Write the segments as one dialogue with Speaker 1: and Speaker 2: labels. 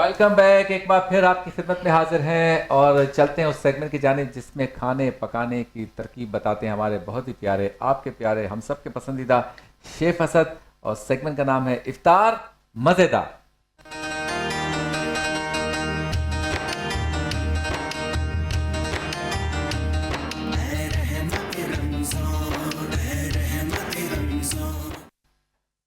Speaker 1: Welcome back. एक बार फिर आपकी खिदमत में हाजिर हैं और चलते हैं उस सेगमेंट की जानिब जिसमें खाने पकाने की तरकीब बताते हैं हमारे बहुत ही प्यारे, आपके प्यारे, हम सब के पसंदीदा शेफ असद। और सेगमेंट का नाम है इफ्तार मज़ेदार।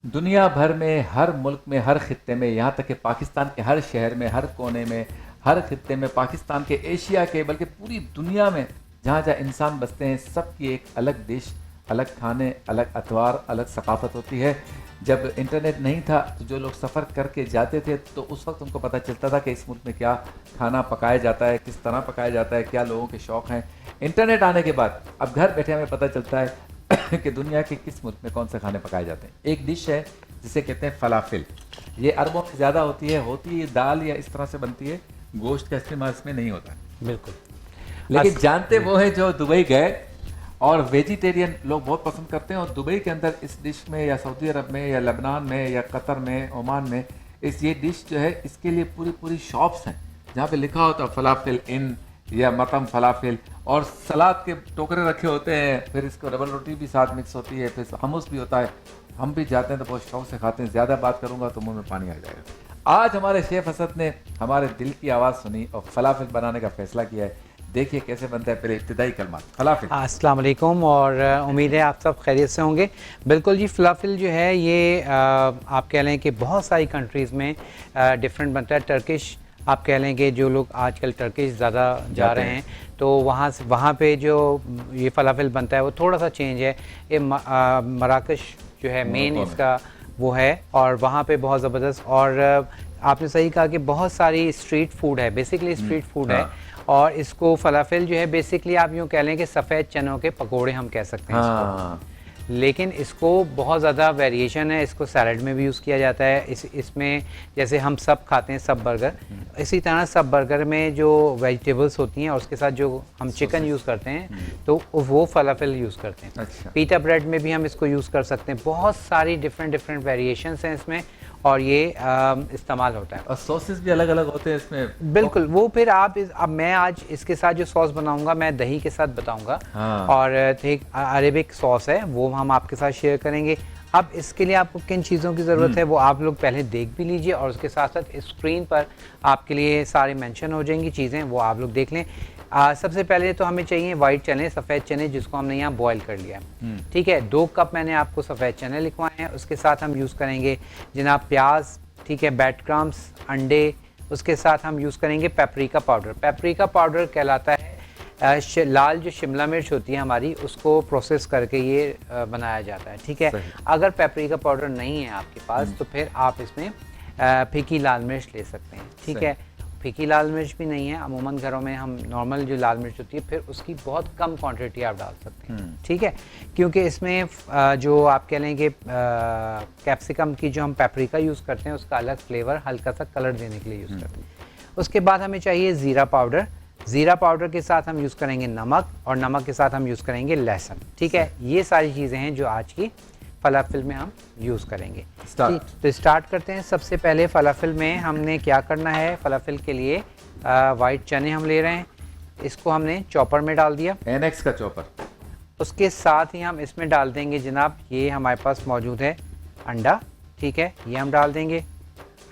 Speaker 1: दुनिया भर में, हर मुल्क में, हर खित्ते में, यहाँ तक कि पाकिस्तान के हर शहर में, हर कोने में, हर खित्ते में, पाकिस्तान के, एशिया के, बल्कि पूरी दुनिया में जहाँ जहाँ इंसान बसते हैं, सबकी एक अलग डिश, अलग खाने, अलग अतवार, अलग सकाफत होती है। जब इंटरनेट नहीं था तो जो लोग सफ़र करके जाते थे तो उस वक्त उनको पता चलता था कि इस मुल्क में क्या खाना पकाया जाता है, किस तरह पकाया जाता है, क्या लोगों के शौक़ हैं। इंटरनेट आने के बाद अब घर बैठे हमें पता चलता है कि दुनिया के किस मुल्क में कौन से खाने पकाए जाते हैं। एक डिश है जिसे कहते हैं फलाफिल। ये अरबों में ज़्यादा होती है दाल या इस तरह से बनती है, गोश्त का इस्तेमाल इसमें नहीं होता।
Speaker 2: बिल्कुल।
Speaker 1: लेकिन जानते वो हैं जो दुबई गए, और वेजिटेरियन लोग बहुत पसंद करते हैं। और दुबई के अंदर इस डिश में, या सऊदी अरब में, या लेबनान में, या कतर में, ओमान में, ये डिश जो है इसके लिए पूरी पूरी शॉप्स हैं जहाँ पे लिखा होता है फलाफिल इन या मतम फलाफिल। और सलाद के टोकरे रखे होते हैं, फिर इसको डबल रोटी भी साथ मिक्स होती है, फिर हमूस भी होता है। हम भी जाते हैं तो बहुत शौक से खाते हैं। ज़्यादा बात करूँगा तो मुंह में पानी आ जाएगा। आज हमारे शेफ असद ने हमारे दिल की आवाज़ सुनी और फलाफिल बनाने का फैसला किया है। देखिए कैसे बनता है। पहले इब्तिदाई कलमात। फलाफिल।
Speaker 2: अस्सलाम वालेकुम, और उम्मीद है आप सब खैरियत से होंगे। बिल्कुल जी, फलाफिल जो है ये आप कह लें कि बहुत सारी कंट्रीज़ में डिफरेंट बनता है। टर्किश आप कह लें कि जो लोग आजकल टर्किश ज़्यादा जा रहे हैं तो वहाँ पे जो ये फलाफिल बनता है वो थोड़ा सा चेंज है। ये मराकश जो है मेन इसका वो है, और वहाँ पे बहुत ज़बरदस्त। और आपने सही कहा कि बहुत सारी स्ट्रीट फूड है, बेसिकली स्ट्रीट फूड है। और इसको फलाफिल जो है बेसिकली आप यूँ कह लें कि सफ़ेद चनों के पकोड़े हम कह सकते हैं इसको। लेकिन इसको बहुत ज़्यादा वेरिएशन है। इसको सैलड में भी यूज़ किया जाता है। इसमें जैसे हम सब खाते हैं सब बर्गर, इसी तरह सब बर्गर में जो वेजिटेबल्स होती हैं और उसके साथ जो हम चिकन यूज़ करते हैं तो वो फलाफिल यूज़ करते हैं।
Speaker 1: अच्छा।
Speaker 2: पीटा ब्रेड में भी हम इसको यूज़ कर सकते हैं। बहुत सारी डिफरेंट वेरिएशंस हैं इसमें, और ये इस्तेमाल होता है।
Speaker 1: और सॉसेस भी अलग अलग होते हैं इसमें।
Speaker 2: बिल्कुल, वो फिर अब मैं आज इसके साथ जो सॉस बनाऊंगा मैं दही के साथ बताऊंगा। और एक अरेबिक सॉस है वो हम आपके साथ शेयर करेंगे। अब इसके लिए आपको किन चीज़ों की ज़रूरत है वो आप लोग पहले देख भी लीजिए, और उसके साथ साथ स्क्रीन पर आपके लिए सारे मेंशन हो जाएंगी चीज़ें, वो आप लोग देख लें। सबसे पहले तो हमें चाहिए वाइट चने, सफ़ेद चने, जिसको हमने यहाँ बॉयल कर लिया है। ठीक है, 2 कप मैंने आपको सफ़ेद चने लिखवाए हैं। उसके साथ हम यूज़ करेंगे जनाब प्याज, ठीक है, ब्रेड क्रम्स, अंडे। उसके साथ हम यूज़ करेंगे पेपरिका पाउडर। पेपरिका पाउडर कहलाता है लाल जो शिमला मिर्च होती है हमारी, उसको प्रोसेस करके ये बनाया जाता है। ठीक है, अगर पेपरिका पाउडर नहीं है आपके पास तो फिर आप इसमें फीकी लाल मिर्च ले सकते हैं। ठीक है, फीकी लाल मिर्च भी नहीं है, अमूमन घरों में हम नॉर्मल जो लाल मिर्च होती है फिर उसकी बहुत कम क्वांटिटी आप डाल सकते हैं। ठीक है, क्योंकि इसमें जो आप कह लें कि कैप्सिकम की जो हम पेपरिका यूज़ करते हैं उसका अलग फ्लेवर, हल्का सा कलर देने के लिए यूज़ करते हैं। उसके बाद हमें चाहिए ज़ीरा पाउडर। ज़ीरा पाउडर के साथ हम यूज़ करेंगे नमक, और नमक के साथ हम यूज़ करेंगे लहसुन। ठीक है, ये सारी चीज़ें हैं जो आज की फलाफिल में हम यूज़ करेंगे। तो स्टार्ट करते हैं। सबसे पहले फलाफिल में हमने क्या करना है, फलाफिल के लिए वाइट चने हम ले रहे हैं, इसको हमने चॉपर में डाल दिया,
Speaker 1: NX का चॉपर।
Speaker 2: उसके साथ ही हम इसमें डाल देंगे जनाब, ये हमारे पास मौजूद है अंडा। ठीक है, ये हम डाल देंगे।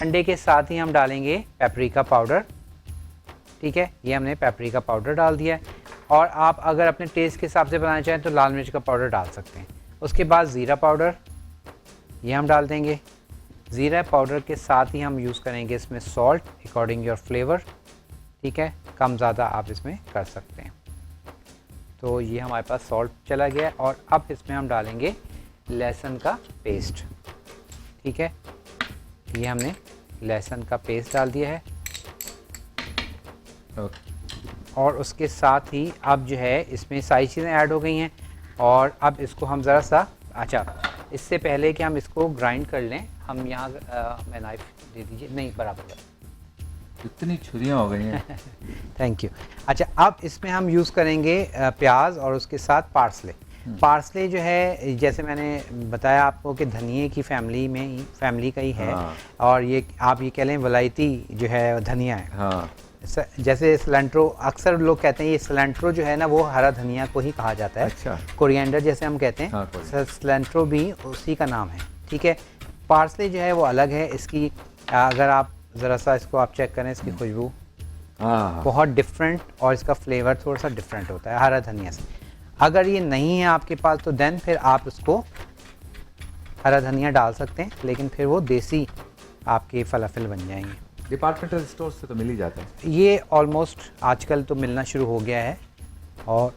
Speaker 2: अंडे के साथ ही हम डालेंगे पेपरिका पाउडर। ठीक है, ये हमने पेपरिका पाउडर डाल दिया है। और आप अगर अपने टेस्ट के हिसाब से बनाना चाहें तो लाल मिर्च का पाउडर डाल सकते हैं। उसके बाद ज़ीरा पाउडर ये हम डाल देंगे। ज़ीरा पाउडर के साथ ही हम यूज़ करेंगे इसमें सॉल्ट अकॉर्डिंग योर फ्लेवर। ठीक है, कम ज़्यादा आप इसमें कर सकते हैं। तो ये हमारे पास सॉल्ट चला गया, और अब इसमें हम डालेंगे लहसुन का पेस्ट। ठीक है, ये हमने लहसुन का पेस्ट डाल दिया है। और उसके साथ ही अब जो है इसमें सारी चीज़ें ऐड हो गई हैं, और अब इसको हम ज़रा सा, अच्छा इससे पहले कि हम इसको ग्राइंड कर लें, हम यहाँ मैं नाइफ दे दीजिए, नहीं बराबर
Speaker 1: इतनी छुरियाँ हो गई हैं।
Speaker 2: Thank you. अच्छा, अब इसमें हम यूज़ करेंगे प्याज और उसके साथ पार्सले। पार्सले जो है जैसे मैंने बताया आपको कि धनिए की फैमिली का ही है। और ये आप ये कह लें वलायती जो है धनिया है। जैसे सिलेंट्रो, अक्सर लोग कहते हैं ये सिलेंट्रो जो है ना वो हरा धनिया को ही कहा जाता है।
Speaker 1: अच्छा।
Speaker 2: कोरिएंडर जैसे हम कहते हैं, सिलेंट्रो भी उसी का नाम है। ठीक है, पार्सले जो है वो अलग है। इसकी अगर आप ज़रा सा इसको आप चेक करें, इसकी खुशबू बहुत डिफरेंट और इसका फ्लेवर थोड़ा सा डिफरेंट होता है हरा धनिया से। अगर ये नहीं है आपके पास तो देन फिर आप उसको हरा धनिया डाल सकते हैं, लेकिन फिर वो देसी आपके फलाफल बन जाएंगे।
Speaker 1: डिपार्टमेंटल स्टोर से तो मिल ही जाता है
Speaker 2: ये, ऑलमोस्ट आजकल तो मिलना शुरू हो गया है। और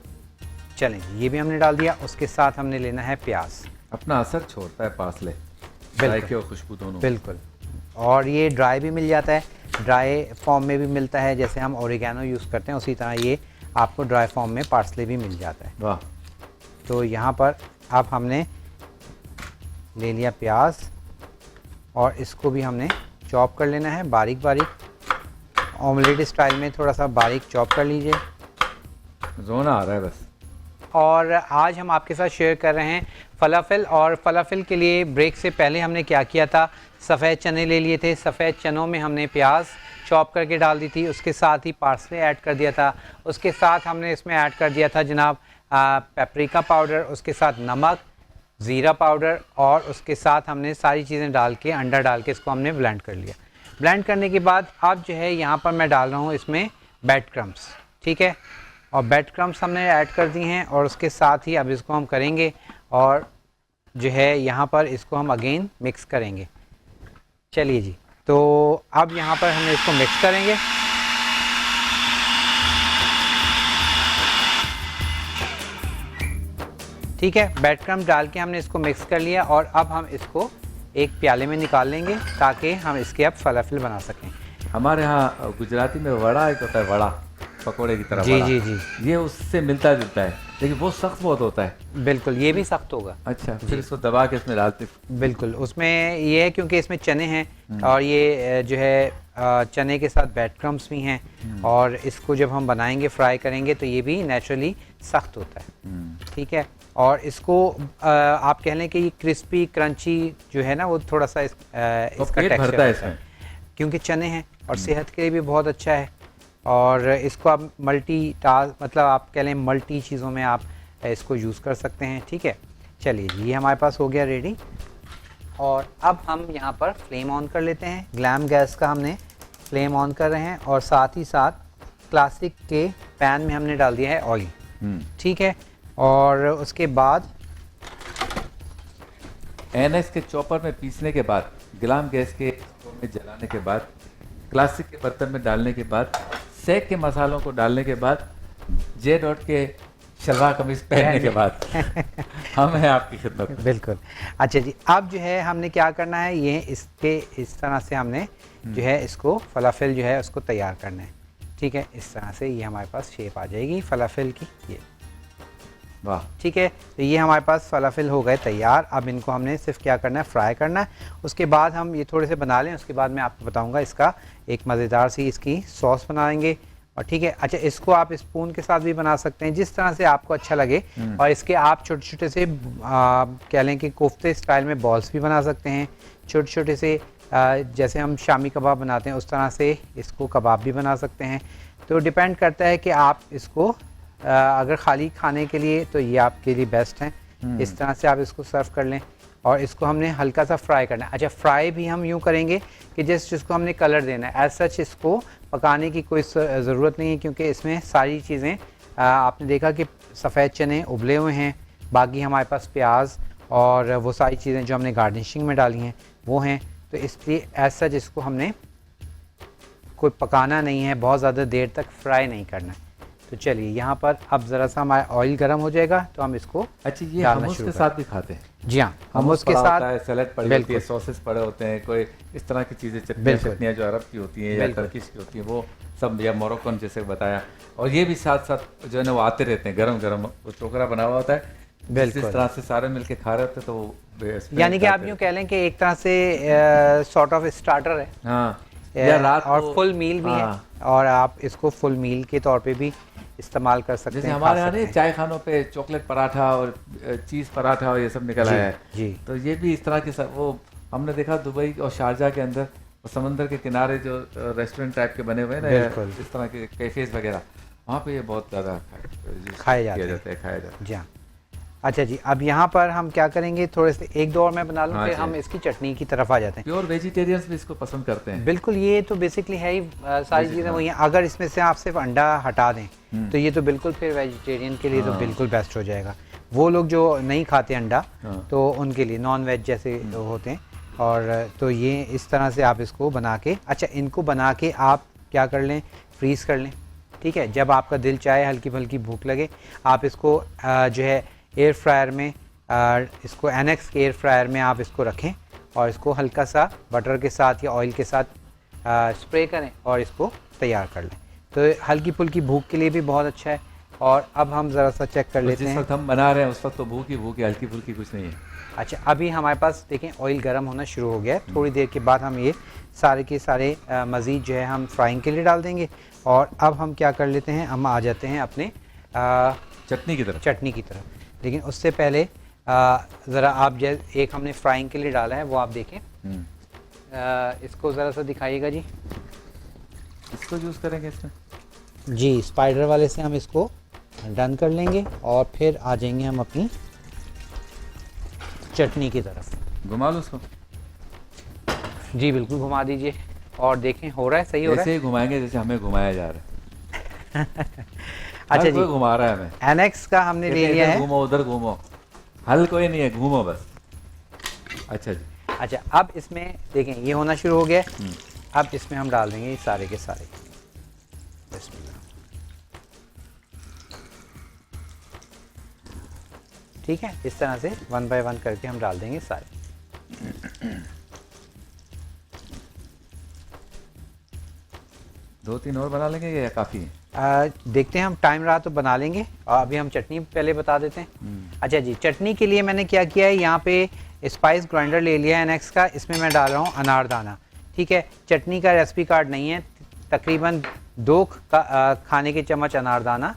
Speaker 2: चलें, ये भी हमने डाल दिया। उसके साथ हमने लेना है प्याज।
Speaker 1: अपना असर छोड़ता है पार्सले, जायके और खुशबू दोनों।
Speaker 2: बिल्कुल। और ये ड्राई भी मिल जाता है, ड्राई फॉर्म में भी मिलता है। जैसे हम ओरिगेनो यूज़ करते हैं उसी तरह ये आपको ड्राई फॉर्म में पार्सले भी मिल जाता है।
Speaker 1: वाह।
Speaker 2: तो यहाँ पर अब हमने ले लिया प्याज और इसको भी हमने चॉप कर लेना है बारीक बारीक, ऑमलेट स्टाइल में थोड़ा सा बारीक चॉप कर लीजिए।
Speaker 1: रोना आ रहा है बस।
Speaker 2: और आज हम आपके साथ शेयर कर रहे हैं फलाफल। और फलाफल के लिए ब्रेक से पहले हमने क्या किया था, सफ़ेद चने ले लिए थे। सफ़ेद चनों में हमने प्याज चॉप करके डाल दी थी, उसके साथ ही पार्सले ऐड कर दिया था। उसके साथ हमने इसमें ऐड कर दिया था जनाब पेपरिका पाउडर, उसके साथ नमक, ज़ीरा पाउडर, और उसके साथ हमने सारी चीज़ें डाल के, अंडा डाल के इसको हमने ब्लेंड कर लिया। ब्लेंड करने के बाद अब जो है यहाँ पर मैं डाल रहा हूँ इसमें ब्रेड क्रम्स। ठीक है, और ब्रेड क्रम्स हमने ऐड कर दी हैं। और उसके साथ ही अब इसको हम करेंगे और जो है यहाँ पर इसको हम अगेन मिक्स करेंगे। चलिए जी, तो अब यहाँ पर हम इसको मिक्स करेंगे। ठीक है, ब्रेड क्रम्स डाल के हमने इसको मिक्स कर लिया और अब हम इसको एक प्याले में निकाल लेंगे ताकि हम इसके अब फलाफल बना सकें।
Speaker 1: हमारे यहाँ गुजराती में वड़ा एक होता है, वड़ा पकोड़े की तरह।
Speaker 2: जी
Speaker 1: वड़ा।
Speaker 2: जी जी,
Speaker 1: ये उससे मिलता जुलता है, लेकिन वो सख्त बहुत होता है।
Speaker 2: बिल्कुल, ये भी सख्त होगा।
Speaker 1: अच्छा, फिर इसको दबा के इसमें डालते।
Speaker 2: बिल्कुल, उसमें ये है क्योंकि इसमें चने हैं और ये जो है चने के साथ ब्रेड क्रम्स भी हैं, और इसको जब हम बनाएंगे फ्राई करेंगे तो ये भी नेचुरली सख्त होता है। ठीक है, और इसको आप कह लें कि ये क्रिस्पी क्रंची जो है ना वो थोड़ा सा इसका टेक्सचर
Speaker 1: भरता है इसमें,
Speaker 2: क्योंकि चने हैं और सेहत के लिए भी बहुत अच्छा है। और इसको आप मतलब आप कह लें मल्टी चीज़ों में आप इसको यूज़ कर सकते हैं। ठीक है, चलिए ये हमारे पास हो गया रेडी। और अब हम यहाँ पर फ्लेम ऑन कर लेते हैं। ग्लैम गैस का हमने फ्लेम ऑन कर रहे हैं और साथ ही साथ क्लासिक के पैन में हमने डाल दिया है ऑयल। ठीक है, और उसके बाद
Speaker 1: एनएस के चॉपर में पीसने के बाद, ग्लैम गैस के में जलाने के बाद, क्लासिक के बर्तन में डालने के बाद, सेक के मसालों को डालने के बाद, जे डॉट के शलवार कमीज पहनने के बाद हम हैं आपकी खिदमत में।
Speaker 2: बिल्कुल। अच्छा जी, अब जो है हमने क्या करना है, ये इसके इस तरह से हमने जो है इसको फलाफल जो है उसको तैयार करना है। ठीक है, इस तरह से ये हमारे पास शेप आ जाएगी फलाफल की। ये
Speaker 1: वाह।
Speaker 2: ठीक है, तो ये हमारे पास फलाफल हो गए तैयार। अब इनको हमने सिर्फ क्या करना है, फ्राई करना है। उसके बाद हम ये थोड़े से बना लें, उसके बाद मैं आपको बताऊंगा इसका एक मज़ेदार सी इसकी सॉस बनाएंगे। और ठीक है, अच्छा इसको आप स्पून के साथ भी बना सकते हैं, जिस तरह से आपको अच्छा लगे। और इसके आप छोटे छोटे से कह लें कि कोफ्ते स्टाइल में बॉल्स भी बना सकते हैं, छोटे छोटे से जैसे हम शामी कबाब बनाते हैं उस तरह से इसको कबाब भी बना सकते हैं। तो डिपेंड करता है कि आप इसको अगर खाली खाने के लिए तो ये आपके लिए बेस्ट हैं। इस तरह से आप इसको सर्व कर लें। और इसको हमने हल्का सा फ्राई करना है। अच्छा, फ्राई भी हम यूँ करेंगे कि जस्ट इसको हमने कलर देना है, एज सच इसको पकाने की कोई ज़रूरत नहीं है, क्योंकि इसमें सारी चीज़ें आपने देखा कि सफ़ेद चने उबले हुए हैं, बाकी हमारे पास प्याज और वो सारी चीज़ें जो हमने गार्निशिंग में डाली हैं वो हैं। तो इसलिए एज सच इसको हमने कोई पकाना नहीं है, बहुत ज़्यादा देर तक फ्राई नहीं करना है। तो चलिए यहाँ पर अब ज़रा सा हमारा ऑयल गर्म हो जाएगा तो हम इसको
Speaker 1: अच्छा ये हमूस के साथ भी खाते हैं।
Speaker 2: जी हाँ, हमूस के साथ
Speaker 1: सैलेड पड़ी होती है, सॉसेस पड़े होते हैं, कोई इस तरह की चीज़ें, चटनियाँ जो अरब की होती हैं या टर्किश की होती हैं वो सब, या मोरक्कन जैसे बताया। और ये भी साथ साथ जो है ना वो आते रहते हैं गरम गरम, वो टोकरा बना हुआ होता है, इस तरह से सारे मिलके खा रहे होते हैं। तो
Speaker 2: यानी कि आप यूँ कह लें कि एक तरह से सॉर्ट ऑफ स्टार्टर है।
Speaker 1: हाँ, या रात
Speaker 2: और
Speaker 1: को।
Speaker 2: फुल मील भी है, और आप इसको फुल मील के तौर पे भी इस्तेमाल कर सकते हैं।
Speaker 1: जैसे हमारे यहाँ नहीं चाय खानों पे चॉकलेट पराठा और चीज़ पराठा और ये सब निकल आया है
Speaker 2: जी।
Speaker 1: तो ये भी इस तरह के वो हमने देखा दुबई और शारजाह के अंदर समंदर के किनारे जो रेस्टोरेंट टाइप के बने हुए हैं ना, इस तरह के कैफेज वगैरह, वहाँ पे ये बहुत ज़्यादा
Speaker 2: खाया जाता है। जी हाँ। अच्छा जी, अब यहाँ पर हम क्या करेंगे, थोड़े से एक दो और मैं बना लूँ, फिर हम इसकी चटनी की तरफ आ जाते हैं।
Speaker 1: प्योर वेजिटेरियंस भी इसको पसंद करते हैं।
Speaker 2: बिल्कुल, ये तो बेसिकली है ही, सारी चीज़ें वही हैं। अगर इसमें से आप सिर्फ अंडा हटा दें तो ये तो बिल्कुल फिर वेजिटेरियन के लिए तो बिल्कुल बेस्ट हो जाएगा। वो लोग जो नहीं खाते अंडा तो उनके लिए नॉन वेज जैसे होते हैं। और तो ये इस तरह से आप इसको बना के, अच्छा इनको बना के आप क्या कर लें, फ्रीज़ कर लें। ठीक है, जब आपका दिल चाहे, हल्की फुल्की भूख लगे, आप इसको जो है एयर फ्रायर में, इसको एनेक्स के एयर फ्रायर में आप इसको रखें और इसको हल्का सा बटर के साथ या ऑयल के साथ स्प्रे करें और इसको तैयार कर लें। तो हल्की फुल्की भूख के लिए भी बहुत अच्छा है। और अब हम ज़रा सा चेक कर लेते हैं।
Speaker 1: जिस वक्त हम बना रहे हैं उस वक्त तो भूख ही हल्की फुल्की कुछ नहीं है।
Speaker 2: अच्छा, अभी हमारे पास देखें ऑयल गर्म होना शुरू हो गया है। थोड़ी देर के बाद हम ये सारे के सारे मज़ीद जो है हम फ्राइंग के लिए डाल देंगे। और अब हम क्या कर लेते हैं, हम आ जाते हैं अपने
Speaker 1: चटनी की
Speaker 2: तरफ। लेकिन उससे पहले ज़रा आप जैसे एक हमने फ्राइंग के लिए डाला है वो आप देखें, इसको ज़रा सा दिखाइएगा जी।
Speaker 1: इसको यूज़ करेंगे इसमें
Speaker 2: जी, स्पाइडर वाले से हम इसको डन कर लेंगे और फिर आ जाएंगे हम अपनी चटनी की तरफ।
Speaker 1: घुमा लो उसको।
Speaker 2: जी बिल्कुल, घुमा दीजिए और देखें हो रहा है, सही हो रहा है।
Speaker 1: ऐसे ही घुमाएंगे जैसे हमें घुमाया जा रहा है।
Speaker 2: अच्छा जी,
Speaker 1: घुमा रहा है हमें।
Speaker 2: एनेक्स का हमने ले लिया है।
Speaker 1: घूमो उधर घूमो, हल कोई नहीं है, घूमो बस। अच्छा जी।
Speaker 2: अच्छा, अब इसमें देखें ये होना शुरू हो गया। अब इसमें हम डाल देंगे सारे के सारे। ठीक है, इस तरह से 1 बाय 1 करके हम डाल देंगे सारे।
Speaker 1: दो तीन और बना लेंगे या काफ़ी है?
Speaker 2: देखते हैं, हम टाइम रहा तो बना लेंगे। और अभी हम चटनी पहले बता देते हैं। अच्छा जी, चटनी के लिए मैंने क्या किया है, यहाँ पे स्पाइस ग्राइंडर ले लिया है एनेक्स का। इसमें मैं डाल रहा हूँ अनारदाना। ठीक है, चटनी का रेसिपी कार्ड नहीं है। तकरीबन 2 खाने के चम्मच अनारदाना,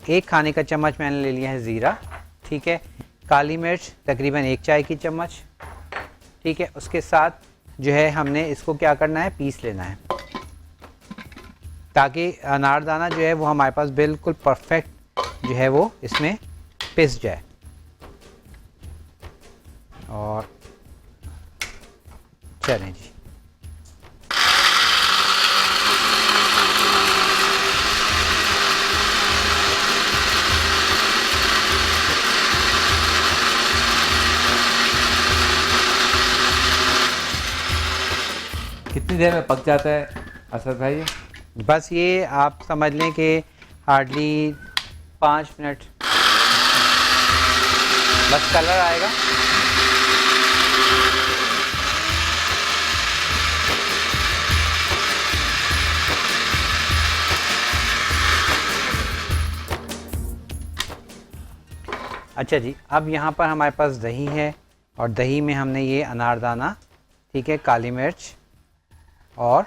Speaker 2: 1 खाने का चम्मच मैंने ले लिया है ज़ीरा। ठीक है, काली मिर्च तकरीबन 1 चाय की चम्मच। ठीक है, उसके साथ जो है हमने इसको क्या करना है, पीस लेना है ताकि अनारदाना जो है वो हमारे पास बिल्कुल परफेक्ट जो है वो इसमें पिस जाए। और चलें जी,
Speaker 1: कितनी देर में पक जाता है असद भाई?
Speaker 2: बस ये आप समझ लें कि हार्डली 5 मिनट, बस कलर आएगा। अच्छा जी, अब यहाँ पर हमारे पास दही है और दही में हमने ये अनारदाना, ठीक है, काली मिर्च और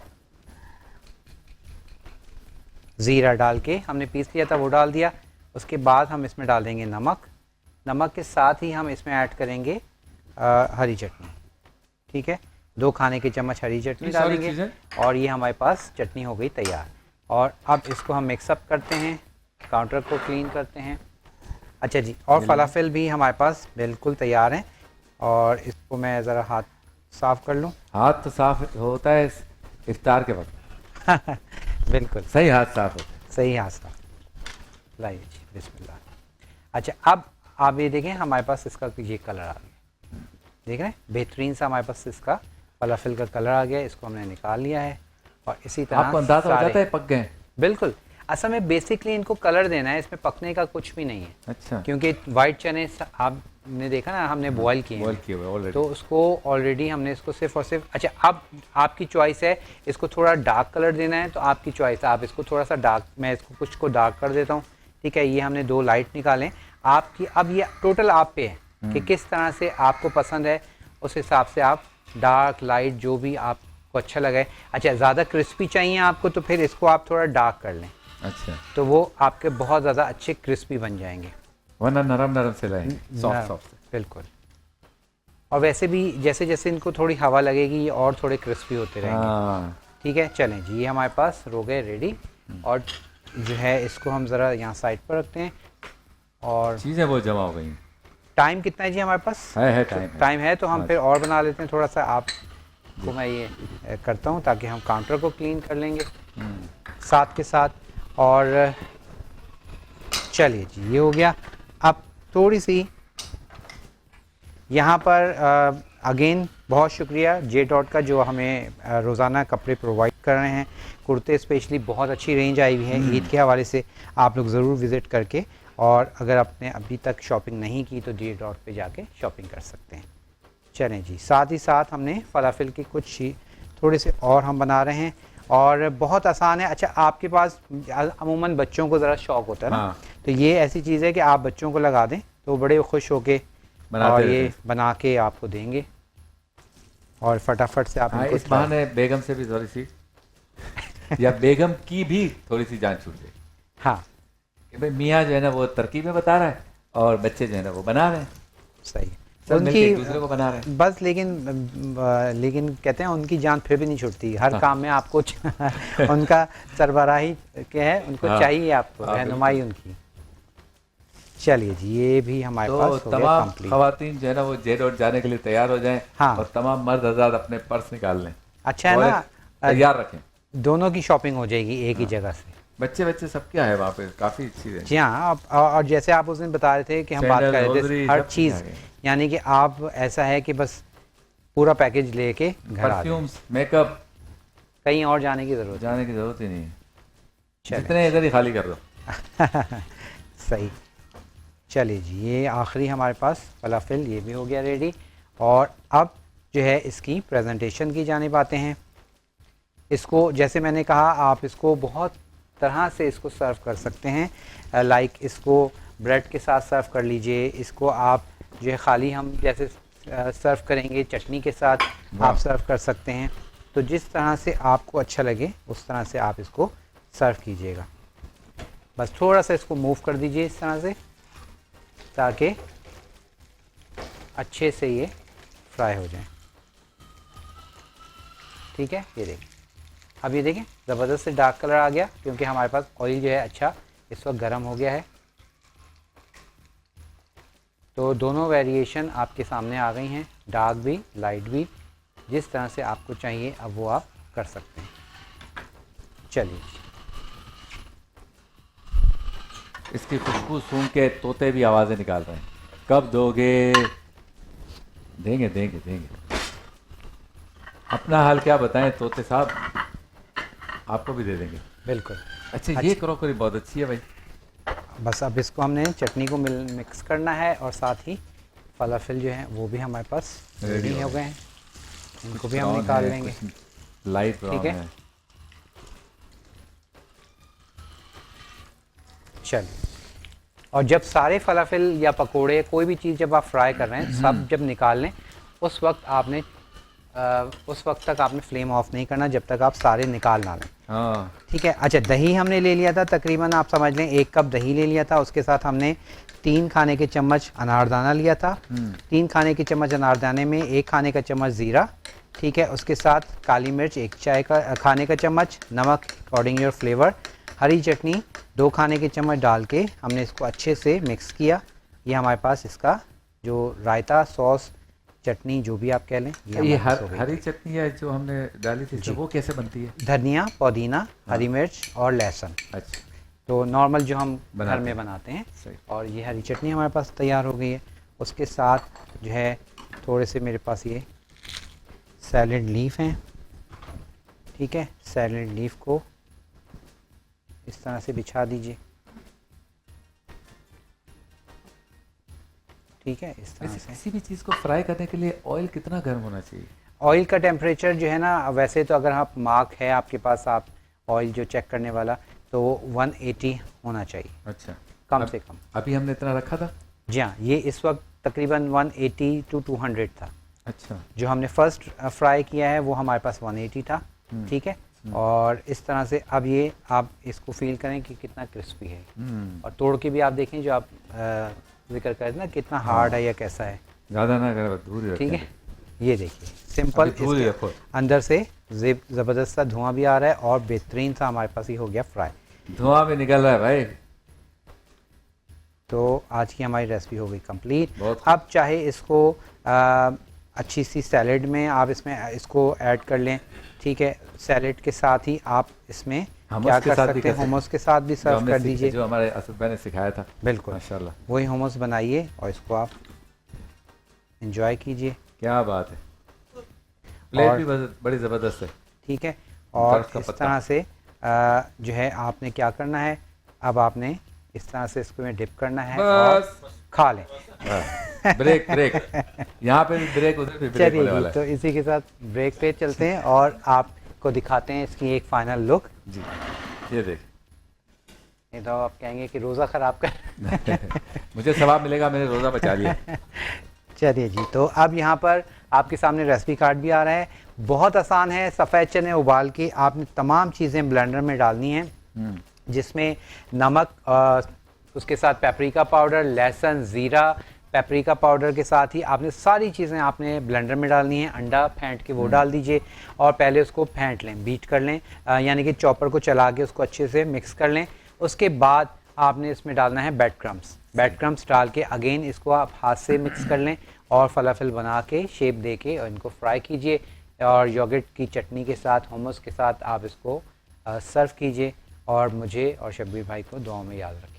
Speaker 2: ज़ीरा डाल के हमने पीस लिया था, वो डाल दिया। उसके बाद हम इसमें डाल देंगे नमक। नमक के साथ ही हम इसमें ऐड करेंगे हरी चटनी। ठीक है, 2 खाने के चम्मच हरी चटनी डालेंगे और ये हमारे पास चटनी हो गई तैयार। और अब इसको हम मिक्सअप करते हैं, काउंटर को क्लीन करते हैं। अच्छा जी, और फलाफिल भी हमारे पास बिल्कुल तैयार हैं। और इसको मैं ज़रा हाथ साफ़ कर लूँ।
Speaker 1: हाथ तो साफ होता है इफ्तार के वक्त।
Speaker 2: बिल्कुल
Speaker 1: सही हाथ साफ होता है।
Speaker 2: सही हाथ साफ। लाइए जी, बिस्मिल्लाह। अच्छा, अब आप ये देखें हमारे पास इसका ये कलर आ गया, देख रहे हैं, बेहतरीन सा हमारे पास इसका फलाफिल का कलर आ गया। इसको हमने निकाल लिया है और इसी तरह
Speaker 1: आपको अंदाजा हो जाता है पक गए?
Speaker 2: बिल्कुल, असल में बेसिकली इनको कलर देना है, इसमें पकने का कुछ भी नहीं है।
Speaker 1: अच्छा,
Speaker 2: क्योंकि वाइट चने आपने देखा ना, हमने बॉयल किए हैं, तो उसको ऑलरेडी हमने इसको सिर्फ और सिर्फ। अच्छा, अब आपकी चॉइस है, इसको थोड़ा डार्क कलर देना है तो आपकी चॉइस है, आप इसको थोड़ा सा डार्क, मैं इसको कुछ को डार्क कर देता हूँ। ठीक है, ये हमने 2 लाइट निकालें आपकी। अब ये टोटल आप पे है कि किस तरह से आपको पसंद है, उस हिसाब से आप डार्क लाइट जो भी आपको अच्छा लगे। अच्छा, ज़्यादा क्रिस्पी चाहिए आपको तो फिर इसको आप थोड़ा डार्क कर लें।
Speaker 1: अच्छा,
Speaker 2: तो वो आपके बहुत ज़्यादा अच्छे क्रिस्पी बन जाएंगे,
Speaker 1: वरना नरम नरम से रहेंगे, सॉफ्ट सॉफ्ट से।
Speaker 2: बिल्कुल। और वैसे भी जैसे जैसे इनको थोड़ी हवा लगेगी ये और थोड़े क्रिस्पी होते रहेंगे।
Speaker 1: हाँ,
Speaker 2: ठीक है, चलें जी, ये हमारे पास हो गए रेडी। और जो है इसको हम ज़रा यहाँ साइड पर रखते हैं। और
Speaker 1: चीज़ें बहुत जमा हो गई हैं।
Speaker 2: टाइम कितना है जी हमारे पास?
Speaker 1: है टाइम है।
Speaker 2: टाइम है तो हम
Speaker 1: हाँ,
Speaker 2: फिर और बना लेते हैं थोड़ा सा। आपको मैं ये करता हूँ ताकि हम काउंटर को क्लीन कर लेंगे साथ के साथ। और चलिए जी, ये हो गया। अब थोड़ी सी यहाँ पर अगेन बहुत शुक्रिया जे डॉट का जो हमें रोज़ाना कपड़े प्रोवाइड कर रहे हैं। कुर्ते स्पेशली बहुत अच्छी रेंज आई हुई है ईद के हवाले से, आप लोग ज़रूर विज़िट करके, और अगर आपने अभी तक शॉपिंग नहीं की तो जे डॉट पे जाके शॉपिंग कर सकते हैं। चलें जी, साथ ही साथ हमने फलाफिल की कुछ थोड़े से और हम बना रहे हैं और बहुत आसान है। अच्छा, आपके पास अमूमन बच्चों को ज़रा शौक़ होता है ना,
Speaker 1: हाँ।
Speaker 2: तो ये ऐसी चीज़ है कि आप बच्चों को लगा दें तो बड़े खुश होके और ये बना के आपको देंगे और फटाफट से आप
Speaker 1: इस बहाने बेगम से भी थोड़ी सी या बेगम की भी थोड़ी सी जान छूट गई।
Speaker 2: हाँ,
Speaker 1: कि भाई मियाँ जो है ना वो तरकीबें बता रहा है और बच्चे जो है ना वो बना रहे हैं।
Speaker 2: सही
Speaker 1: सब मिलके
Speaker 2: उनकी
Speaker 1: एक दूसरे को बना रहे हैं
Speaker 2: बस। लेकिन कहते हैं उनकी जान फिर भी नहीं छूटती। हर काम में आपको उनका सरबराही क्या है, उनको चाहिए आपको रहनुमाई उनकी। चलिए जी, ये भी हमारे
Speaker 1: तो
Speaker 2: पास हो गया
Speaker 1: तमाम
Speaker 2: कंप्लीट।
Speaker 1: खवातीन जो है ना वो जे डॉट जाने के लिए तैयार हो जाएं।
Speaker 2: हाँ।
Speaker 1: और तमाम मर्द हज़रात अपने पर्स निकाल लें।
Speaker 2: अच्छा है ना,
Speaker 1: तैयार रखें।
Speaker 2: दोनों की शॉपिंग हो जाएगी एक ही जगह से।
Speaker 1: बच्चे सब क्या है वहाँ पे, काफ़ी चीज़ें।
Speaker 2: जी हाँ, और जैसे आप उस दिन बता रहे थे कि हम बात कर रहे थे हर चीज़, यानी कि आप ऐसा है कि बस पूरा पैकेज लेके घर आ जाएं।
Speaker 1: परफ्यूम्स, मेकअप,
Speaker 2: कहीं और जाने की ज़रूरत
Speaker 1: ही नहीं है। जितने इधर ही खाली कर दो।
Speaker 2: सही। चलिए जी, ये आखिरी हमारे पास फलाफिल ये भी हो गया रेडी। और अब जो है इसकी प्रेजेंटेशन की जानिब आते हैं। इसको जैसे मैंने कहा, आप इसको बहुत तरह से इसको सर्व कर सकते हैं। लाइक इसको ब्रेड के साथ सर्व कर लीजिए, इसको आप जो है खाली हम जैसे सर्व करेंगे चटनी के साथ आप सर्व कर सकते हैं। तो जिस तरह से आपको अच्छा लगे उस तरह से आप इसको सर्व कीजिएगा। बस थोड़ा सा इसको मूव कर दीजिए इस तरह से ताकि अच्छे से ये फ्राई हो जाए। ठीक है, ये देखिए, अब ये देखें ज़बरदस्त से डार्क कलर आ गया क्योंकि हमारे पास ऑयल जो है अच्छा इस वक्त गर्म हो गया है। तो दोनों वेरिएशन आपके सामने आ गई हैं, डार्क भी लाइट भी, जिस तरह से आपको चाहिए अब वो आप कर सकते हैं। चलिए,
Speaker 1: इसकी खुशबू सूंघ के तोते भी आवाज़ें निकाल रहे हैं। कब दोगे? देंगे। अपना हाल क्या बताएं तोते साहब, आपको भी दे देंगे।
Speaker 2: बिल्कुल।
Speaker 1: अच्छा, ये क्रोकरी बहुत अच्छी है भाई।
Speaker 2: बस अब इसको हमने चटनी को मिक्स करना है और साथ ही फलाफिल जो है वो भी हमारे पास रेडी हो गए हैं। इनको भी हम निकाल लेंगे।
Speaker 1: लाइट ब्राउन
Speaker 2: ठीक है, चलिए। और जब सारे फलाफिल या पकोड़े कोई भी चीज़ जब आप फ्राई कर रहे हैं सब जब निकाल लें उस वक्त तक आपने फ्लेम ऑफ नहीं करना जब तक आप सारे निकाल ना लें।
Speaker 1: हाँ,
Speaker 2: ठीक है। अच्छा, दही हमने ले लिया था, तकरीबन आप समझ लें 1 कप दही ले लिया था। उसके साथ हमने 3 खाने के चम्मच अनारदाना लिया था। 3 खाने के चम्मच अनारदाने में 1 खाने का चम्मच ज़ीरा। ठीक है, उसके साथ काली मिर्च 1 चाय का खाने का चम्मच, नमक अकॉर्डिंग योर फ्लेवर, हरी चटनी 2 खाने के चम्मच डाल के हमने इसको अच्छे से मिक्स किया। ये हमारे पास इसका जो रायता सॉस चटनी जो भी आप कह लें,
Speaker 1: ये हरी चटनी है जो हमने डाली थी, वो कैसे बनती है?
Speaker 2: धनिया, पुदीना, हरी मिर्च और लहसुन।
Speaker 1: अच्छा,
Speaker 2: तो नॉर्मल जो हम घर में बनाते हैं। और ये हरी चटनी हमारे पास तैयार हो गई है। उसके साथ जो है थोड़े से मेरे पास ये सैलड लीफ हैं। ठीक है, सैलड लीफ को इस तरह से बिछा दीजिए। ठीक है, इस तरह से।
Speaker 1: किसी भी चीज़ को फ्राई करने के लिए ऑयल कितना गर्म होना चाहिए?
Speaker 2: ऑयल का टेम्परेचर जो है ना, वैसे तो अगर आप मार्क है आपके पास, आप ऑयल जो चेक करने वाला, तो 180 होना चाहिए।
Speaker 1: अच्छा,
Speaker 2: कम से कम।
Speaker 1: अभी हमने इतना रखा था?
Speaker 2: जी हाँ, ये इस वक्त तकरीबन 180 to 200 था।
Speaker 1: अच्छा,
Speaker 2: जो हमने फर्स्ट फ्राई किया है वो हमारे पास 180 था, ठीक है। और इस तरह से अब ये आप इसको फील करें कि कितना क्रिस्पी है, और तोड़ के भी आप देखें जो आप जिक्र करें ना कितना हार्ड है या कैसा है,
Speaker 1: ज़्यादा ना करें, दूर ही रखें।
Speaker 2: ठीक है। ये देखिए सिंपल,
Speaker 1: दूर ही रखो।
Speaker 2: अंदर से ज़बरदस्त सा धुआं भी आ रहा है और बेहतरीन सा हमारे पास ये हो गया फ्राई।
Speaker 1: धुआं भी निकल रहा है भाई।
Speaker 2: तो आज की हमारी रेसिपी हो गई कंप्लीट।
Speaker 1: बहुत
Speaker 2: अब चाहे इसको अच्छी सी सैलेड में आप इसमें इसको ऐड कर लें, ठीक है। सैलेड के साथ ही आप इसमें क्या कर सकते हैं, hummus के साथ भी सर्व कर दीजिए,
Speaker 1: जो हमारे असद भाई ने सिखाया था।
Speaker 2: बिल्कुल
Speaker 1: माशाल्लाह,
Speaker 2: वही hummus बनाइए और इसको आप एंजॉय कीजिए।
Speaker 1: क्या बात है, प्लेट भी बड़ी ज़बरदस्त है,
Speaker 2: ठीक है। और
Speaker 1: उसका
Speaker 2: इस
Speaker 1: पत्ता।
Speaker 2: तरह से जो है आपने क्या करना है, अब आपने इस तरह से इसको में डिप करना है और
Speaker 1: बस
Speaker 2: खा लें।
Speaker 1: ब्रेक ब्रेक, यहाँ पे भी ब्रेक, उधर भी ब्रेक होने
Speaker 2: चलिए
Speaker 1: वाला
Speaker 2: जी,
Speaker 1: है।
Speaker 2: तो इसी के साथ ब्रेक पे चलते हैं और आपको दिखाते हैं इसकी एक फाइनल लुक।
Speaker 1: जी, ये देख।
Speaker 2: नहीं तो आप कहेंगे कि रोज़ा ख़राब कर
Speaker 1: मुझे सवाब मिलेगा, मैंने रोज़ा बचा लिया।
Speaker 2: चलिए जी, तो अब यहाँ पर आपके सामने रेसिपी कार्ड भी आ रहा है। बहुत आसान है, सफ़ेद चने उबाल के आपने तमाम चीज़ें ब्लेंडर में डालनी हैं, जिसमें नमक, उसके साथ पेपरिका पाउडर, लहसुन, ज़ीरा, पेपरिका पाउडर के साथ ही आपने सारी चीज़ें आपने ब्लेंडर में डालनी है। अंडा फेंट के वो डाल दीजिए और पहले उसको फेंट लें, बीट कर लें, यानी कि चॉपर को चला के उसको अच्छे से मिक्स कर लें। उसके बाद आपने इसमें डालना है ब्रेड क्रम्स। ब्रेड क्रम्स डाल के अगेन इसको आप हाथ से मिक्स कर लें और फलाफल बना के शेप दे के और इनको फ्राई कीजिए और योगर्ट की चटनी के साथ, hummus के साथ आप इसको सर्व कीजिए और मुझे और शब्बीर भाई को दुआओं में याद रखें।